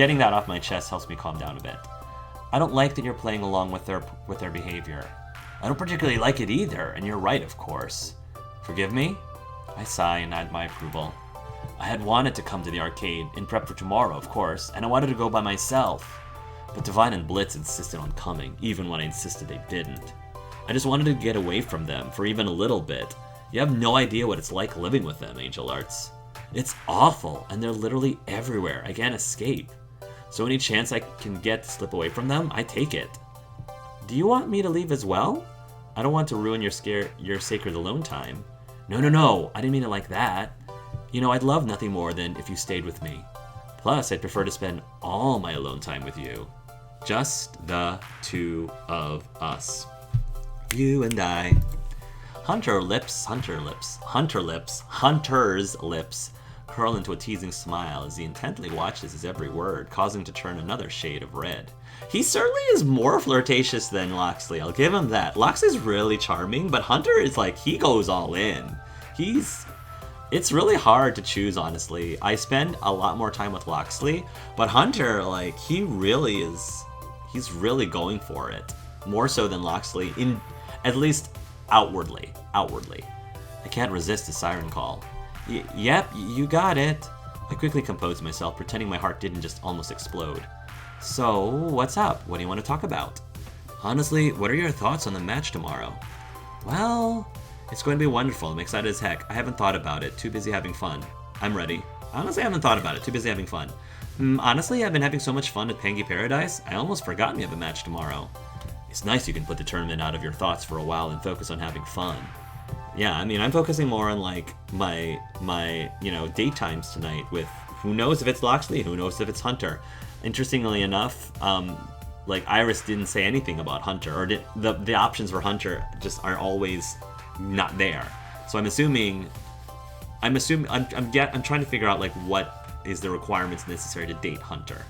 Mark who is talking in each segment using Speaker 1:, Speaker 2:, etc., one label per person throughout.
Speaker 1: Getting that off my chest helps me calm down a bit. I don't like that you're playing along with their behavior. I don't particularly like it either, and you're right, of course. Forgive me? I sigh and nod my approval. I had wanted to come to the arcade, in prep for tomorrow, of course, and I wanted to go by myself. But Divine and Blitz insisted on coming, even when I insisted they didn't. I just wanted to get away from them for even a little bit. You have no idea what it's like living with them, Angel Arts. It's awful, and they're literally everywhere. I can't escape. So any chance I can get to slip away from them, I take it. Do you want me to leave as well? I don't want to ruin your sacred alone time. No, I didn't mean it like that. You know, I'd love nothing more than if you stayed with me. Plus, I'd prefer to spend all my alone time with you. Just the two of us. You and I. Hunter's lips curl into a teasing smile as he intently watches his every word, causing to turn another shade of red. He certainly is more flirtatious than Loxley, I'll give him that. Loxley's really charming, but Hunter is like, he goes all in. It's really hard to choose, honestly. I spend a lot more time with Loxley, but Hunter, like, he's really going for it. More so than Loxley, at least outwardly. I can't resist a siren call. Yep, you got it. I quickly composed myself, pretending my heart didn't just almost explode. So, what's up? What do you want to talk about? Honestly, what are your thoughts on the match tomorrow? Well, it's going to be wonderful. I'm excited as heck. I haven't thought about it. Too busy having fun. I'm ready. Honestly, I haven't thought about it. Too busy having fun. Honestly, I've been having so much fun at Pangy Paradise, I almost forgot we have a match tomorrow. It's nice you can put the tournament out of your thoughts for a while and focus on having fun. Yeah, I mean, I'm focusing more on, like, my date times tonight with who knows if it's Loxley, who knows if it's Hunter. Interestingly enough, like, Iris didn't say anything about Hunter, or the options for Hunter just are always not there. So I'm trying to figure out, like, what is the requirements necessary to date Hunter.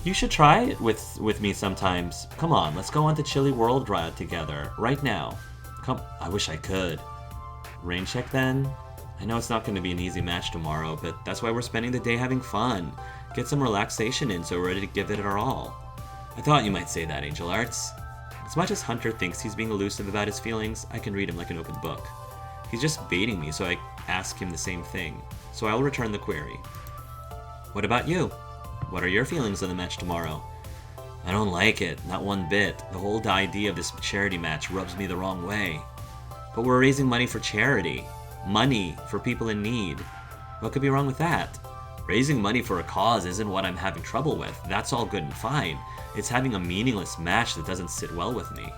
Speaker 1: You should try it with me sometimes. Come on, let's go on to Chilly World ride together, right now. Come, I wish I could. Rain check then? I know it's not going to be an easy match tomorrow, but that's why we're spending the day having fun. Get some relaxation in so we're ready to give it our all. I thought you might say that, Angel Arts. As much as Hunter thinks he's being elusive about his feelings, I can read him like an open book. He's just baiting me, so I ask him the same thing. So I will return the query. What about you? What are your feelings on the match tomorrow? I don't like it, not one bit. The whole idea of this charity match rubs me the wrong way. But we're raising money for charity. Money for people in need. What could be wrong with that? Raising money for a cause isn't what I'm having trouble with. That's all good and fine. It's having a meaningless match that doesn't sit well with me.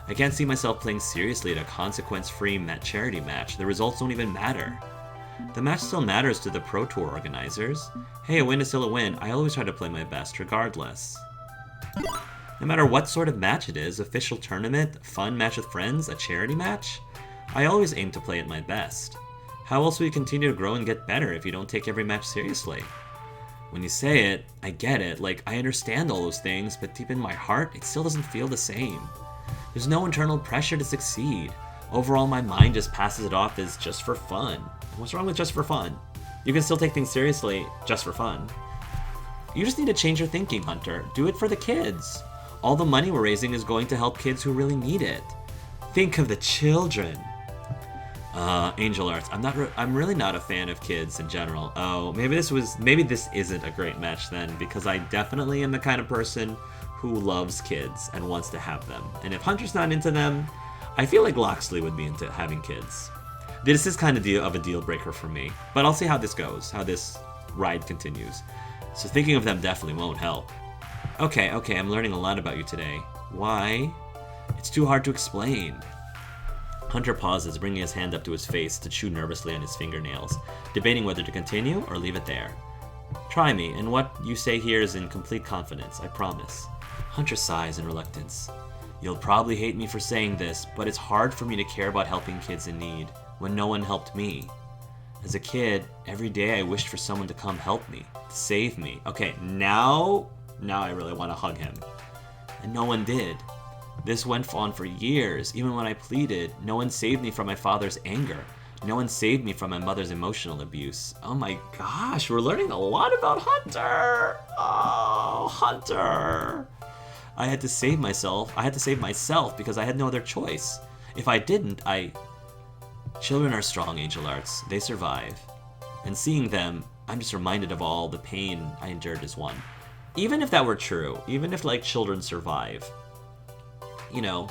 Speaker 1: I can't see myself playing seriously at a consequence-free charity match. The results don't even matter. The match still matters to the Pro Tour organizers. Hey, a win is still a win. I always try to play my best regardless. No matter what sort of match it is, official tournament, fun match with friends, a charity match, I always aim to play at my best. How else will you continue to grow and get better if you don't take every match seriously? When you say it, I get it, like, I understand all those things, but deep in my heart, it still doesn't feel the same. There's no internal pressure to succeed. Overall, my mind just passes it off as just for fun. What's wrong with just for fun? You can still take things seriously, just for fun. You just need to change your thinking, Hunter. Do it for the kids. All the money we're raising is going to help kids who really need it. Think of the children. Angel Arts. I'm really not a fan of kids in general. Oh, maybe this isn't a great match then, because I definitely am the kind of person who loves kids and wants to have them. And if Hunter's not into them, I feel like Loxley would be into having kids. This is kind of a deal breaker for me, but I'll see how this goes, how this ride continues. So thinking of them definitely won't help. Okay, I'm learning a lot about you today. Why? It's too hard to explain. Hunter pauses, bringing his hand up to his face to chew nervously on his fingernails, debating whether to continue or leave it there. Try me, and what you say here is in complete confidence, I promise. Hunter sighs in reluctance. You'll probably hate me for saying this, but it's hard for me to care about helping kids in need when no one helped me. As a kid, every day I wished for someone to come help me, to save me. Okay, now I really want to hug him. And no one did. This went on for years. Even when I pleaded, no one saved me from my father's anger. No one saved me from my mother's emotional abuse. Oh my gosh, we're learning a lot about Hunter. Hunter! I had to save myself. I had to save myself because I had no other choice. If I didn't, Children are strong, Angel Arts. They survive. And seeing them, I'm just reminded of all the pain I endured as one. Even if that were true, even if, like, children survive, you know,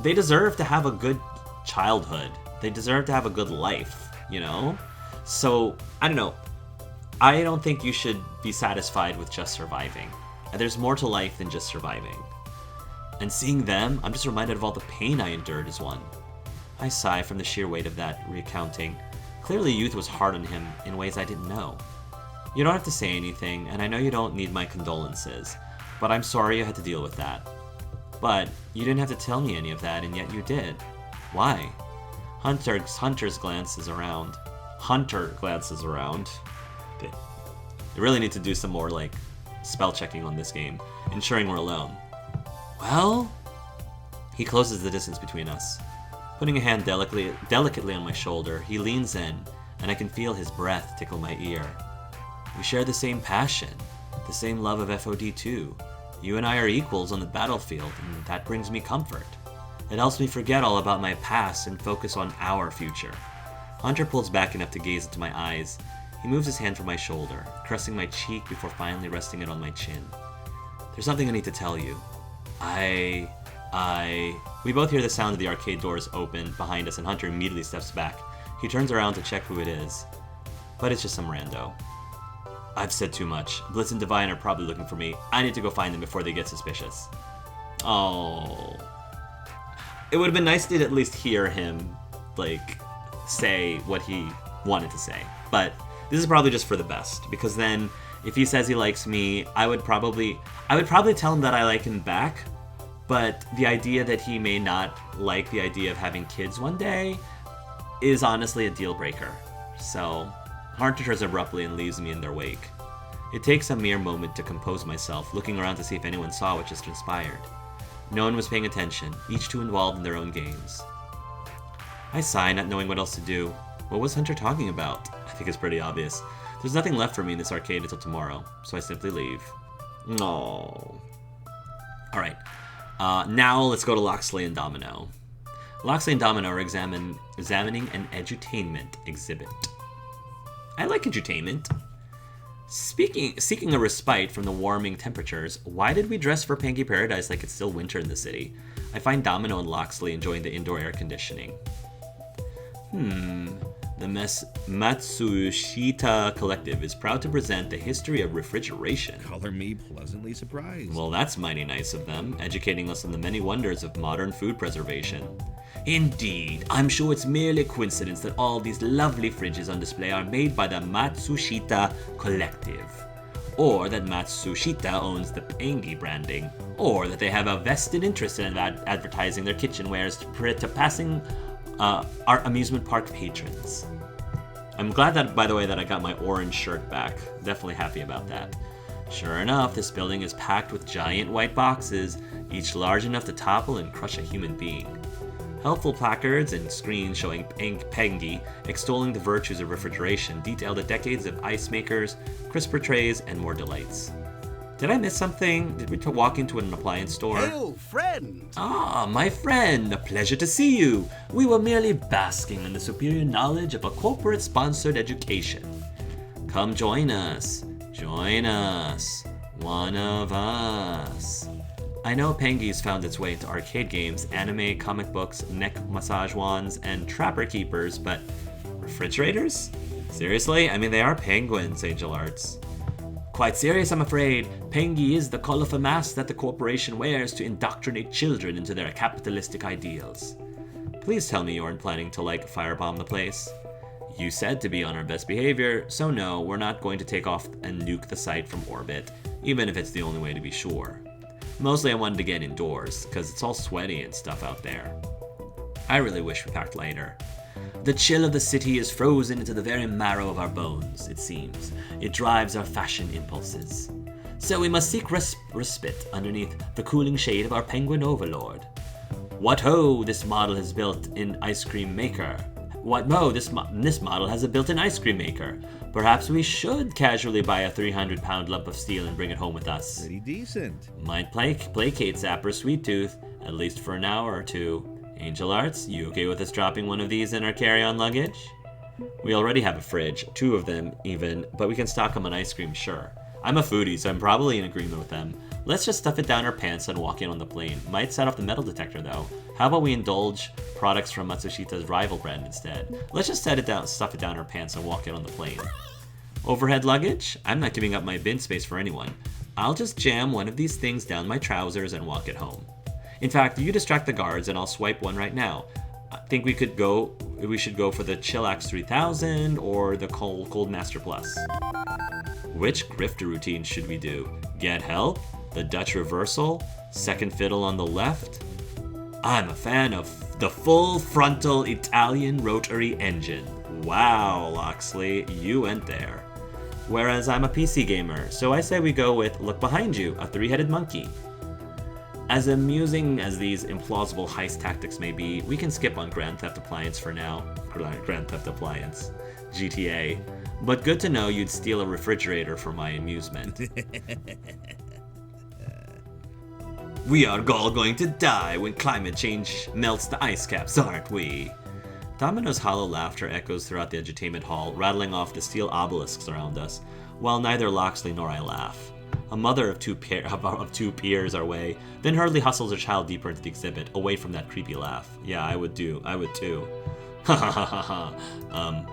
Speaker 1: they deserve to have a good childhood. They deserve to have a good life, you know? So, I don't know. I don't think you should be satisfied with just surviving. There's more to life than just surviving. And seeing them, I'm just reminded of all the pain I endured as one. I sigh from the sheer weight of that recounting. Clearly youth was hard on him in ways I didn't know. You don't have to say anything, and I know you don't need my condolences, but I'm sorry you had to deal with that. But you didn't have to tell me any of that, and yet you did. Why? Hunter glances around. You really need to do some more, like, spell checking on this game, ensuring we're alone. Well? He closes the distance between us. Putting a hand delicately on my shoulder, he leans in, and I can feel his breath tickle my ear. We share the same passion, the same love of FOD too. You and I are equals on the battlefield, and that brings me comfort. It helps me forget all about my past and focus on our future. Hunter pulls back enough to gaze into my eyes. He moves his hand from my shoulder, caressing my cheek before finally resting it on my chin. There's something I need to tell you. We both hear the sound of the arcade doors open behind us, and Hunter immediately steps back. He turns around to check who it is. But it's just some rando. I've said too much. Blitz and Divine are probably looking for me. I need to go find them before they get suspicious. Oh. It would have been nice to at least hear him, like, say what he wanted to say. But this is probably just for the best, because then if he says he likes me, I would probably tell him that I like him back. But the idea that he may not like the idea of having kids one day is honestly a deal breaker. So, Hunter turns abruptly and leaves me in their wake. It takes a mere moment to compose myself, looking around to see if anyone saw what just transpired. No one was paying attention, each too involved in their own games. I sigh, not knowing what else to do. What was Hunter talking about? I think it's pretty obvious. There's nothing left for me in this arcade until tomorrow, so I simply leave. No. Alright. Now let's go to Loxley and Domino. Loxley and Domino are examining an edutainment exhibit. I like edutainment. Seeking a respite from the warming temperatures, why did we dress for Pangy Paradise like it's still winter in the city? I find Domino and Loxley enjoying the indoor air conditioning. The Matsushita Collective is proud to present the history of refrigeration.
Speaker 2: Color me pleasantly surprised.
Speaker 1: Well, that's mighty nice of them, educating us on the many wonders of modern food preservation. Indeed, I'm sure it's merely coincidence that all these lovely fridges on display are made by the Matsushita Collective. Or that Matsushita owns the Pangy branding. Or that they have a vested interest in advertising their kitchenwares to passing our amusement park patrons. I'm glad that, by the way, that I got my orange shirt back. Definitely happy about that. Sure enough, this building is packed with giant white boxes, each large enough to topple and crush a human being. Helpful placards and screens showing Pangy extolling the virtues of refrigeration detail the decades of ice makers, crisper trays, and more delights. Did I miss something? Did we walk into an appliance store?
Speaker 3: Hail, friend!
Speaker 1: Ah, my friend, a pleasure to see you. We were merely basking in the superior knowledge of a corporate-sponsored education. Come join us. Join us. One of us. I know Pangy's found its way into arcade games, anime, comic books, neck massage wands, and trapper keepers, but refrigerators? Seriously? I mean, they are penguins, Angel Arts. Quite serious, I'm afraid. Pangy is the colorful mask that the corporation wears to indoctrinate children into their capitalistic ideals. Please tell me you aren't planning to, like, firebomb the place. You said to be on our best behavior, so no, we're not going to take off and nuke the site from orbit, even if it's the only way to be sure. Mostly I wanted to get indoors, because it's all sweaty and stuff out there. I really wish we packed lighter. The chill of the city is frozen into the very marrow of our bones, it seems. It drives our fashion impulses. So we must seek respite underneath the cooling shade of our penguin overlord. What ho, this model has built in ice cream maker. What, Mo, this model has a built-in ice cream maker. Perhaps we should casually buy a 300-pound lump of steel and bring it home with us.
Speaker 2: Pretty decent.
Speaker 1: Might placate Zapper Sweet Tooth, at least for an hour or two. Angel Arts, you okay with us dropping one of these in our carry-on luggage? We already have a fridge, 2 of them even, but we can stock them on ice cream, sure. I'm a foodie, so I'm probably in agreement with them. Let's just stuff it down our pants and walk in on the plane. Might set off the metal detector, though. How about we indulge products from Matsushita's rival brand instead? Let's just stuff it down our pants and walk in on the plane. Overhead luggage? I'm not giving up my bin space for anyone. I'll just jam one of these things down my trousers and walk it home. In fact, you distract the guards and I'll swipe one right now. I think we should go for the Chillax 3000 or the Cold Master Plus. Which grifter routine should we do? Get help? The Dutch reversal? Second fiddle on the left? I'm a fan of the full frontal Italian rotary engine. Wow, Loxley, you went there. Whereas I'm a PC gamer, so I say we go with Look Behind You, a 3-headed monkey. As amusing as these implausible heist tactics may be, we can skip on Grand Theft Appliance for now. Grand Theft Appliance. GTA. But good to know you'd steal a refrigerator for my amusement. We are all going to die when climate change melts the ice caps, aren't we? Domino's hollow laughter echoes throughout the entertainment hall, rattling off the steel obelisks around us, while neither Loxley nor I laugh. A mother of two peers our way, then hurriedly hustles her child deeper into the exhibit, away from that creepy laugh. Yeah, I would too. Ha ha ha ha ha.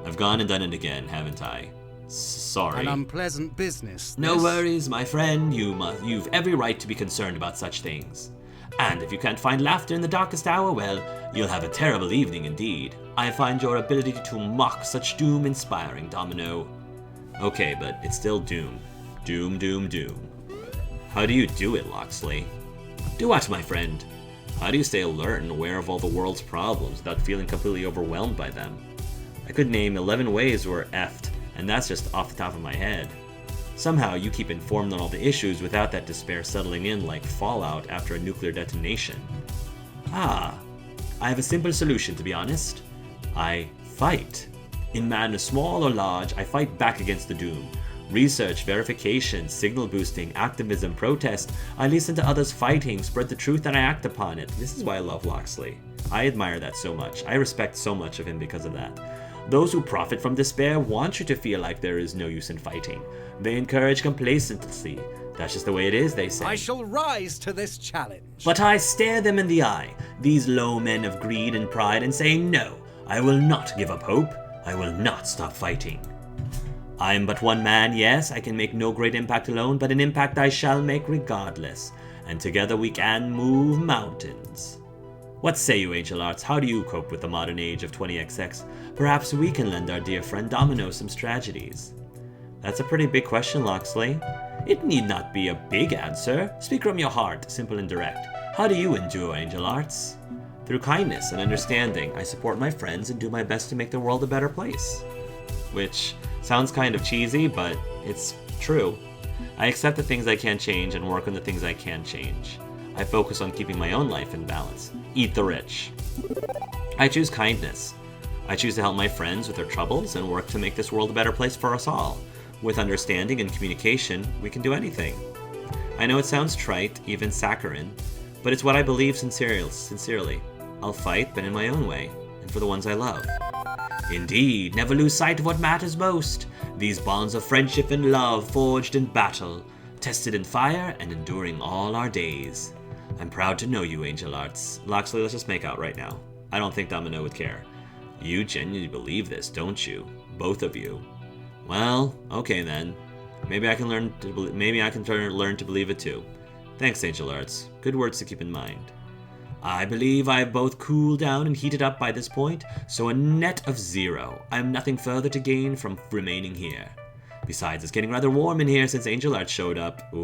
Speaker 1: I've gone and done it again, haven't I? Sorry.
Speaker 3: An unpleasant business.
Speaker 1: No worries, my friend. You've every right to be concerned about such things. And if you can't find laughter in the darkest hour, well, you'll have a terrible evening indeed. I find your ability to mock such doom inspiring, Domino. Okay, but it's still doom. Doom, doom, doom. How do you do it, Loxley? Do what, my friend? How do you stay alert and aware of all the world's problems without feeling completely overwhelmed by them? I could name 11 ways we're effed, and that's just off the top of my head. Somehow you keep informed on all the issues without that despair settling in like fallout after a nuclear detonation. I have a simple solution, to be honest. I fight. In matter small or large, I fight back against the doom. Research, verification, signal boosting, activism, protest. I listen to others fighting, spread the truth, and I act upon it. This is why I love Loxley. I admire that so much. I respect so much of him because of that. Those who profit from despair want you to feel like there is no use in fighting. They encourage complacency. That's just the way it is, they say.
Speaker 3: I shall rise to this challenge.
Speaker 1: But I stare them in the eye, these low men of greed and pride, and say, no, I will not give up hope. I will not stop fighting. I am but one man, yes, I can make no great impact alone, but an impact I shall make regardless. And together we can move mountains. What say you, Angel Arts? How do you cope with the modern age of 20XX? Perhaps we can lend our dear friend Domino some strategies. That's a pretty big question, Loxley. It need not be a big answer. Speak from your heart, simple and direct. How do you endure, Angel Arts? Through kindness and understanding, I support my friends and do my best to make the world a better place. Which sounds kind of cheesy, but it's true. I accept the things I can't change and work on the things I can change. I focus on keeping my own life in balance. Eat the rich. I choose kindness. I choose to help my friends with their troubles and work to make this world a better place for us all. With understanding and communication, we can do anything. I know it sounds trite, even saccharine, but it's what I believe sincerely. I'll fight, but in my own way, and for the ones I love. Indeed, never lose sight of what matters most. These bonds of friendship and love forged in battle, tested in fire, and enduring all our days. I'm proud to know you, Angel Arts. Loxley, let's just make out right now. I don't think Domino would care. You genuinely believe this, don't you? Both of you. Well, okay then. Maybe I can learn to believe it too. Thanks, Angel Arts. Good words to keep in mind. I believe I have both cooled down and heated up by this point, so a net of 0. I have nothing further to gain from remaining here. Besides, it's getting rather warm in here since Angel Arts showed up.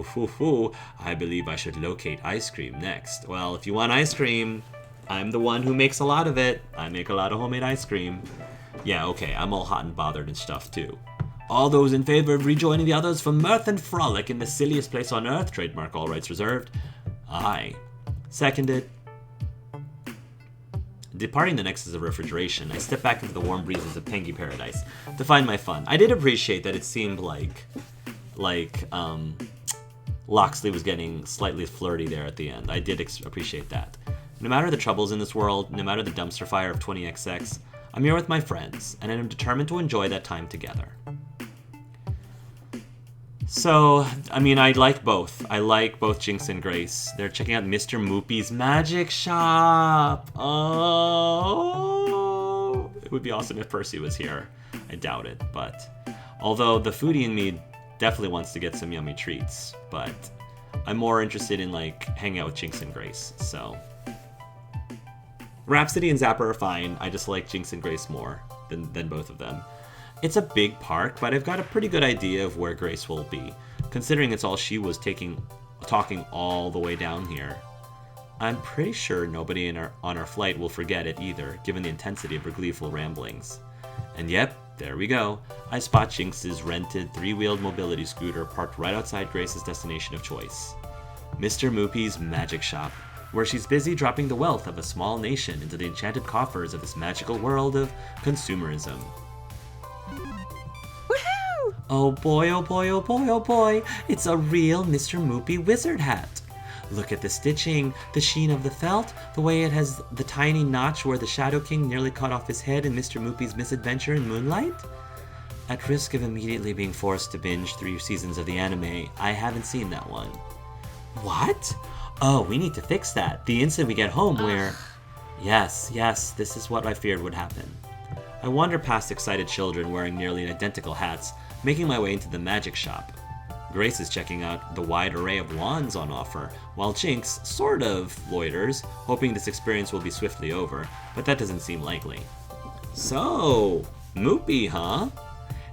Speaker 1: I believe I should locate ice cream next. Well, if you want ice cream, I'm the one who makes a lot of it. I make a lot of homemade ice cream. Yeah, okay, I'm all hot and bothered and stuff too. All those in favor of rejoining the others for mirth and frolic in the silliest place on earth, trademark all rights reserved. Aye. Seconded. Departing the nexus of refrigeration, I stepped back into the warm breezes of Pengy Paradise to find my fun. I did appreciate that it seemed like Loxley was getting slightly flirty there at the end. I did appreciate that. No matter the troubles in this world, no matter the dumpster fire of 20XX, I'm here with my friends, and I'm determined to enjoy that time together. So, I mean, I like both. I like both Jinx and Grace. They're checking out Mr. Moopy's magic shop. Oh, it would be awesome if Percy was here. I doubt it, but although the foodie in me definitely wants to get some yummy treats, but I'm more interested in like hanging out with Jinx and Grace. So, Rhapsody and Zapper are fine. I just like Jinx and Grace more than both of them. It's a big park, but I've got a pretty good idea of where Grace will be, considering it's all she was talking all the way down here. I'm pretty sure nobody on our flight will forget it either, given the intensity of her gleeful ramblings. And yep, there we go. I spot Jinx's rented 3-wheeled mobility scooter parked right outside Grace's destination of choice. Mr. Moopy's magic shop, where she's busy dropping the wealth of a small nation into the enchanted coffers of this magical world of consumerism. Oh boy, oh boy, oh boy, oh boy, it's a real Mr. Moopy wizard hat. Look at the stitching, the sheen of the felt, the way it has the tiny notch where the Shadow King nearly cut off his head in Mr. Moopy's misadventure in Moonlight. At risk of immediately being forced to binge 3 seasons of the anime, I haven't seen that one. What? Oh, we need to fix that. The instant we get home where... Yes, this is what I feared would happen. I wander past excited children wearing nearly identical hats, making my way into the magic shop. Grace is checking out the wide array of wands on offer, while Jinx sort of loiters, hoping this experience will be swiftly over, but that doesn't seem likely. So, Moopy, huh?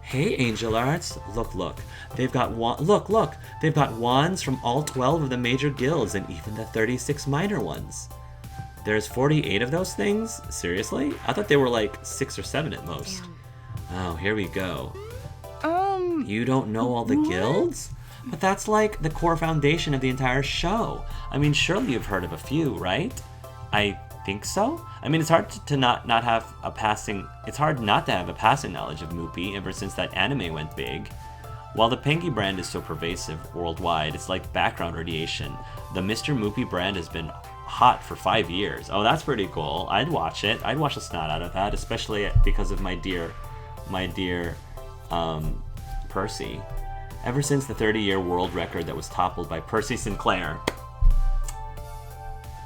Speaker 1: Hey, Angel Arts, look. They've got they've got wands from all 12 of the major guilds and even the 36 minor ones. There's 48 of those things? Seriously? I thought they were like 6 or 7 at most. Oh, here we go. You don't know all the guilds? But that's like the core foundation of the entire show. I mean, surely you've heard of a few, right? I think so. I mean, it's hard to not have a passing... It's hard not to have a passing knowledge of Moopy ever since that anime went big. While the Pengy brand is so pervasive worldwide, it's like background radiation. The Mr. Moopy brand has been hot for 5 years. Oh, that's pretty cool. I'd watch it. I'd watch the snot out of that, especially because of my dear Percy. Ever since the 30-year world record that was toppled by Percy Sinclair.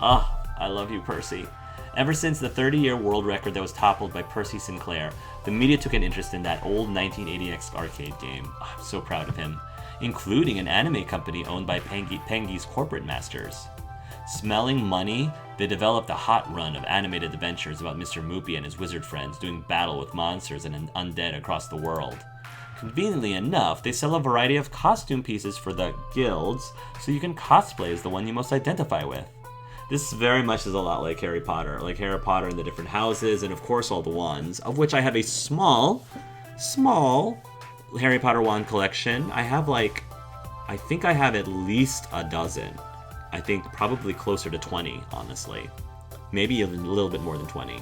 Speaker 1: I love you, Percy. Ever since the 30-year world record that was toppled by Percy Sinclair, the media took an interest in that old 1980X arcade game. I'm so proud of him. Including an anime company owned by Pengy's corporate masters. Smelling money, they developed a hot run of animated adventures about Mr. Moopy and his wizard friends doing battle with monsters and undead across the world. Conveniently enough, they sell a variety of costume pieces for the guilds, so you can cosplay as the one you most identify with. This very much is a lot like Harry Potter and the different houses, and of course all the wands, of which I have a small Harry Potter wand collection. I think I have at least a dozen. I think probably closer to 20, honestly. Maybe even a little bit more than 20.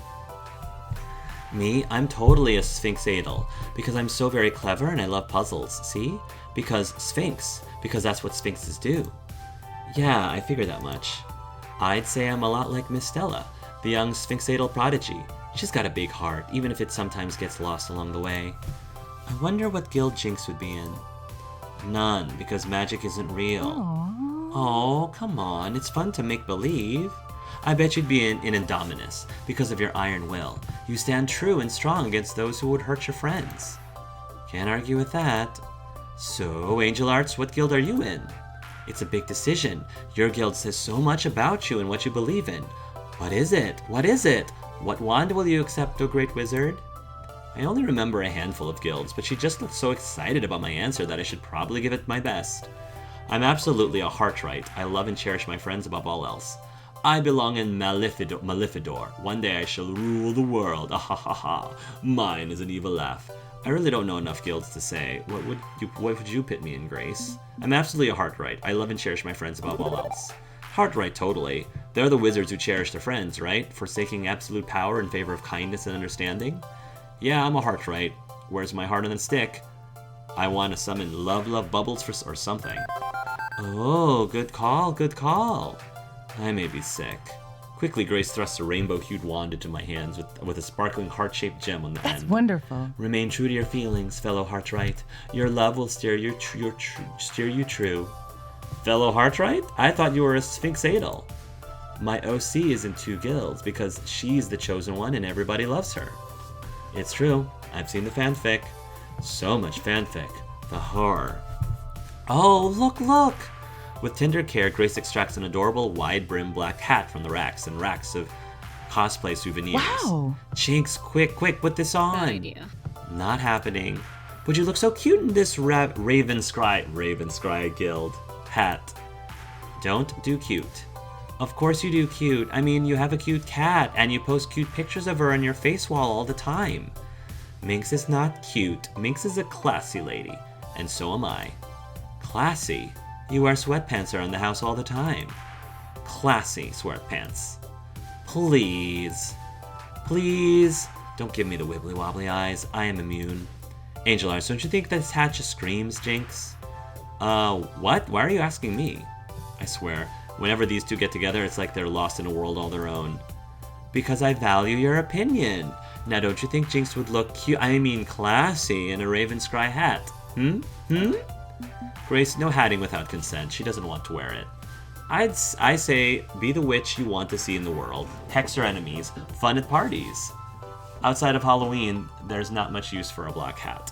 Speaker 1: Me, I'm totally a Sphinxadal, because I'm so very clever and I love puzzles, see? Because that's what Sphinxes do. Yeah, I figured that much. I'd say I'm a lot like Miss Stella, the young Sphinxadal prodigy. She's got a big heart, even if it sometimes gets lost along the way. I wonder what guild Jinx would be in. None, because magic isn't real. Oh, come on, it's fun to make believe. I bet you'd be in Indominus, because of your iron will. You stand true and strong against those who would hurt your friends. Can't argue with that. So, Angel Arts, what guild are you in? It's a big decision. Your guild says so much about you and what you believe in. What is it? What wand will you accept, O great wizard? I only remember a handful of guilds, but she just looked so excited about my answer that I should probably give it my best. I'm absolutely a Heartright. I love and cherish my friends above all else. I belong in Malefidor. One day I shall rule the world. Ah. Mine is an evil laugh. I really don't know enough guilds to say. What would you pit me in, Grace? I'm absolutely a Heartright. I love and cherish my friends above all else. Heartright, totally. They're the wizards who cherish their friends, right? Forsaking absolute power in favor of kindness and understanding? Yeah, I'm a Heartright. Where's my heart on a stick? I want to summon love bubbles or something. Oh, good call, good call. I may be sick. Quickly, Grace thrusts a rainbow-hued wand into my hands with a sparkling heart-shaped gem on the end.
Speaker 4: That's wonderful.
Speaker 1: Remain true to your feelings, fellow Heartright. Your love will steer you true. Fellow Heartright? I thought you were a Sphinxadal. My OC is in 2 guilds because she's the chosen one and everybody loves her. It's true. I've seen the fanfic. So much fanfic. The horror. Oh, look! With tender care, Grace extracts an adorable, wide-brimmed black hat from the racks and racks of cosplay souvenirs.
Speaker 4: Wow!
Speaker 1: Jinx, quick, put this on!
Speaker 5: Bad idea.
Speaker 1: Not happening. Would you look so cute in this Raven Scry Guild hat? Don't do cute. Of course you do cute. I mean, you have a cute cat, and you post cute pictures of her on your face wall all the time. Minx is not cute. Minx is a classy lady, and so am I. Classy? You wear sweatpants around the house all the time. Classy sweatpants. Please. Don't give me the wibbly wobbly eyes. I am immune. Angel Eyes, don't you think this hat just screams, Jinx? What? Why are you asking me? I swear, whenever these two get together, it's like they're lost in a world all their own. Because I value your opinion. Now, don't you think Jinx would look classy in a Raven Scry hat? Grace, no hatting without consent. She doesn't want to wear it. I say, be the witch you want to see in the world. Hex your enemies. Fun at parties. Outside of Halloween, there's not much use for a black hat.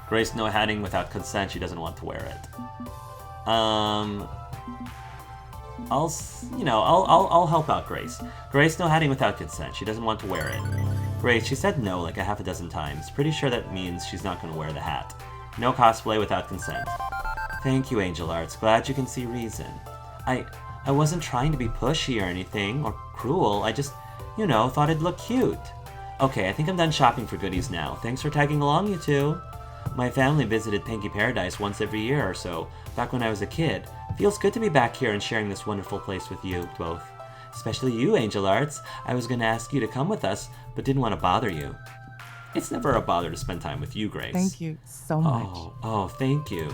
Speaker 1: Grace, no hatting without consent. She doesn't want to wear it. I'll help out Grace. Grace, no hatting without consent. She doesn't want to wear it. Grace, she said no like a half a dozen times. Pretty sure that means she's not going to wear the hat. No cosplay without consent. Thank you, Angel Arts. Glad you can see reason. I wasn't trying to be pushy or anything, or cruel. I just, thought it'd look cute. Okay, I think I'm done shopping for goodies now. Thanks for tagging along, you two. My family visited Pinky Paradise once every year or so, back when I was a kid. Feels good to be back here and sharing this wonderful place with you both. Especially you, Angel Arts. I was going to ask you to come with us, but didn't want to bother you. It's never a bother to spend time with you, Grace.
Speaker 4: Thank you so much.
Speaker 1: Oh, thank you.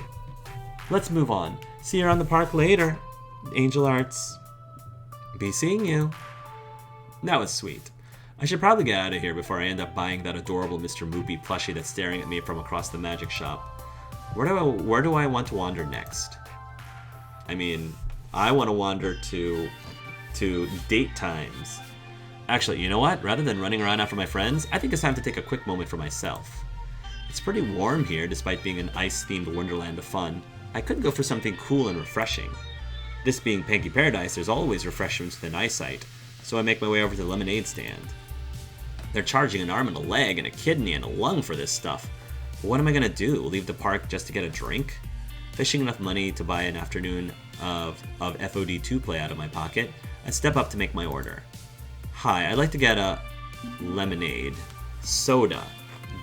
Speaker 1: Let's move on. See you around the park later, Angel Arts. Be seeing you. That was sweet. I should probably get out of here before I end up buying that adorable Mr. Moopy plushie that's staring at me from across the magic shop. Where do I want to wander next? I mean, I want to wander to date times. Actually, you know what? Rather than running around after my friends, I think it's time to take a quick moment for myself. It's pretty warm here, despite being an ice-themed wonderland of fun. I could go for something cool and refreshing. This being Pinky Paradise, there's always refreshments within eyesight, so I make my way over to the lemonade stand. They're charging an arm and a leg and a kidney and a lung for this stuff. But what am I gonna do? Leave the park just to get a drink? Fishing enough money to buy an afternoon of FOD2 play out of my pocket, I step up to make my order. Hi, I'd like to get a lemonade, soda,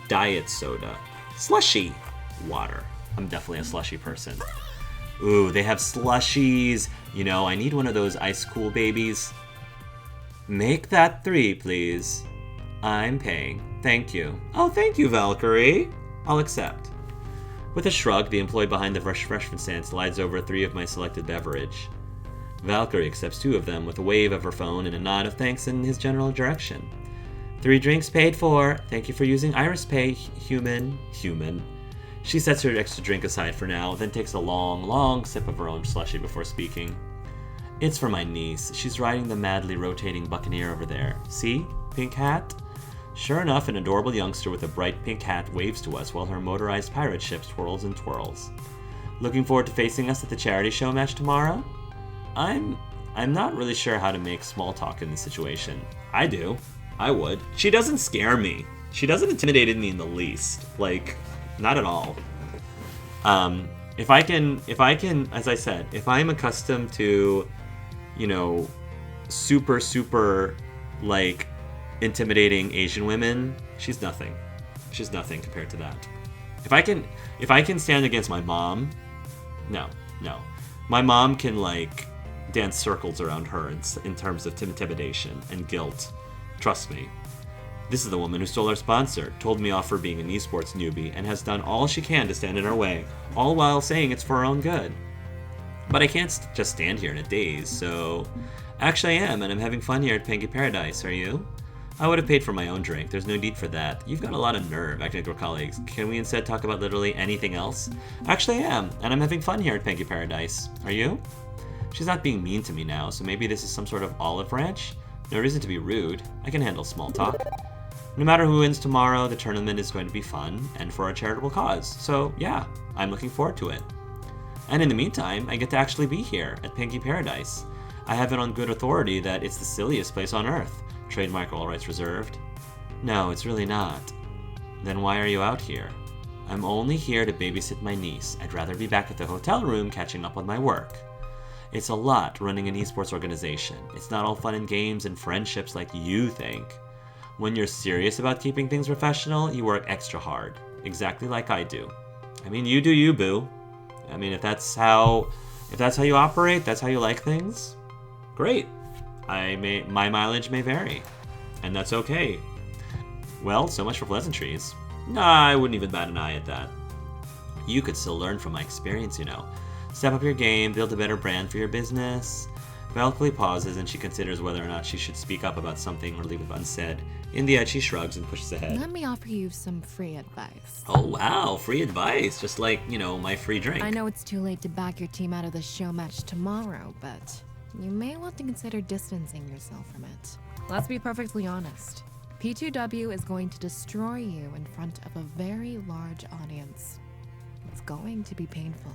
Speaker 1: diet soda, slushy, water. I'm definitely a slushy person. Ooh, they have slushies. I need one of those ice cool babies. Make that 3, please. I'm paying. Thank you. Oh, thank you, Valkyrie. I'll accept. With a shrug, the employee behind the refreshment stand slides over 3 of my selected beverage. Valkyrie accepts 2 of them with a wave of her phone and a nod of thanks in his general direction. 3 drinks paid for. Thank you for using Iris Pay, human. She sets her extra drink aside for now, then takes a long sip of her own slushie before speaking. It's for my niece. She's riding the madly rotating Buccaneer over there. See? Pink hat? Sure enough, an adorable youngster with a bright pink hat waves to us while her motorized pirate ship twirls and twirls. Looking forward to facing us at the charity show match tomorrow? I'm not really sure how to make small talk in this situation. I do. I would. She doesn't scare me. She doesn't intimidate me in the least. Not at all. If I can, as I said, if I'm accustomed to, super, intimidating Asian women, she's nothing. She's nothing compared to that. If I can stand against my mom, No, no. My mom can, like, dance circles around her in terms of intimidation and guilt. Trust me. This is the woman who stole our sponsor, told me off for being an esports newbie, and has done all she can to stand in our way, all while saying it's for our own good. But I can't just stand here in a daze, so... Actually I am, and I'm having fun here at Panky Paradise, are you? I would have paid for my own drink, there's no need for that. You've got a lot of nerve, acting like we're colleagues. Can we instead talk about literally anything else? Actually I am, and I'm having fun here at Panky Paradise. Are you? She's not being mean to me now, so maybe this is some sort of olive branch? No reason to be rude. I can handle small talk. No matter who wins tomorrow, the tournament is going to be fun, and for a charitable cause. So yeah, I'm looking forward to it. And in the meantime, I get to actually be here at Panky Paradise. I have it on good authority that it's the silliest place on earth. Trademark all rights reserved. No, it's really not. Then why are you out here? I'm only here to babysit my niece. I'd rather be back at the hotel room catching up on my work. It's a lot running an esports organization. It's not all fun and games and friendships like you think. When you're serious about keeping things professional, you work extra hard. Exactly like I do. I mean, you do you, boo. I mean, if that's how you operate, that's how you like things, great. My mileage may vary, and that's okay. Well, so much for pleasantries. Nah, I wouldn't even bat an eye at that. You could still learn from my experience, you know. Step up your game, build a better brand for your business. Valkyrie pauses, and she considers whether or not she should speak up about something or leave it unsaid. In the end, she shrugs and pushes ahead.
Speaker 4: Let me offer you some free advice.
Speaker 1: Oh wow, free advice. Just like, you know, my free drink.
Speaker 4: I know it's too late to back your team out of the show match tomorrow, but you may want to consider distancing yourself from it. Let's be perfectly honest. P2W is going to destroy you in front of a very large audience. It's going to be painful.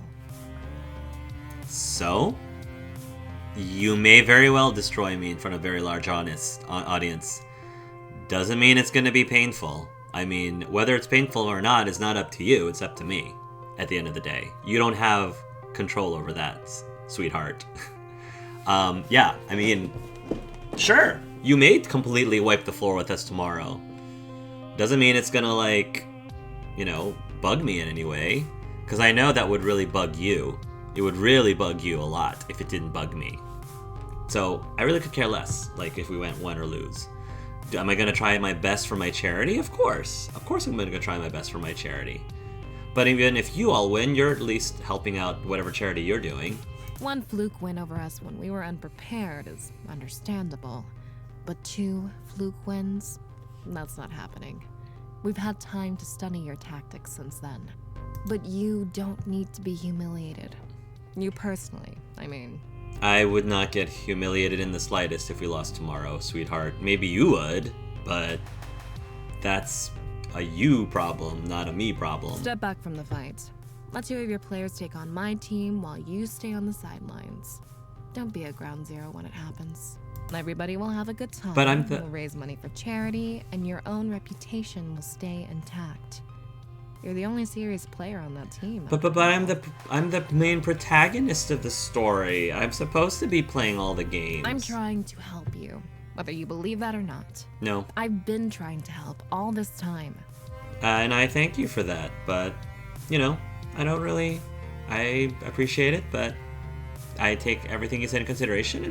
Speaker 1: So? You may very well destroy me in front of a very large audience. Doesn't mean it's going to be painful. I mean, whether it's painful or not is not up to you, it's up to me at the end of the day. You don't have control over that, sweetheart. Yeah, I mean, sure, you may completely wipe the floor with us tomorrow. Doesn't mean it's gonna, like, you know, bug me in any way. Because I know that would really bug you. It would really bug you a lot if it didn't bug me. So, I really could care less, like, if we went win or lose. Am I gonna try my best for my charity? Of course. Of course I'm gonna try my best for my charity. But even if you all win, you're at least helping out whatever charity you're doing.
Speaker 4: One fluke win over us when we were unprepared is understandable. But 2 fluke wins? That's not happening. We've had time to study your tactics since then. But you don't need to be humiliated. You personally, I mean.
Speaker 1: I would not get humiliated in the slightest if we lost tomorrow, sweetheart. Maybe you would, but that's a you problem, not a me problem.
Speaker 4: Step back from the fight. Let 2 of your players take on my team while you stay on the sidelines. Don't be a ground zero when it happens. Everybody will have a good time.
Speaker 1: But
Speaker 4: We'll raise money for charity, and your own reputation will stay intact. You're the only serious player on that team.
Speaker 1: But I'm the main protagonist of the story. I'm supposed to be playing all the games.
Speaker 4: I'm trying to help you, whether you believe that or not.
Speaker 1: No.
Speaker 4: I've been trying to help all this time.
Speaker 1: And I thank you for that, but, you know, I appreciate it, but I take everything you said in consideration,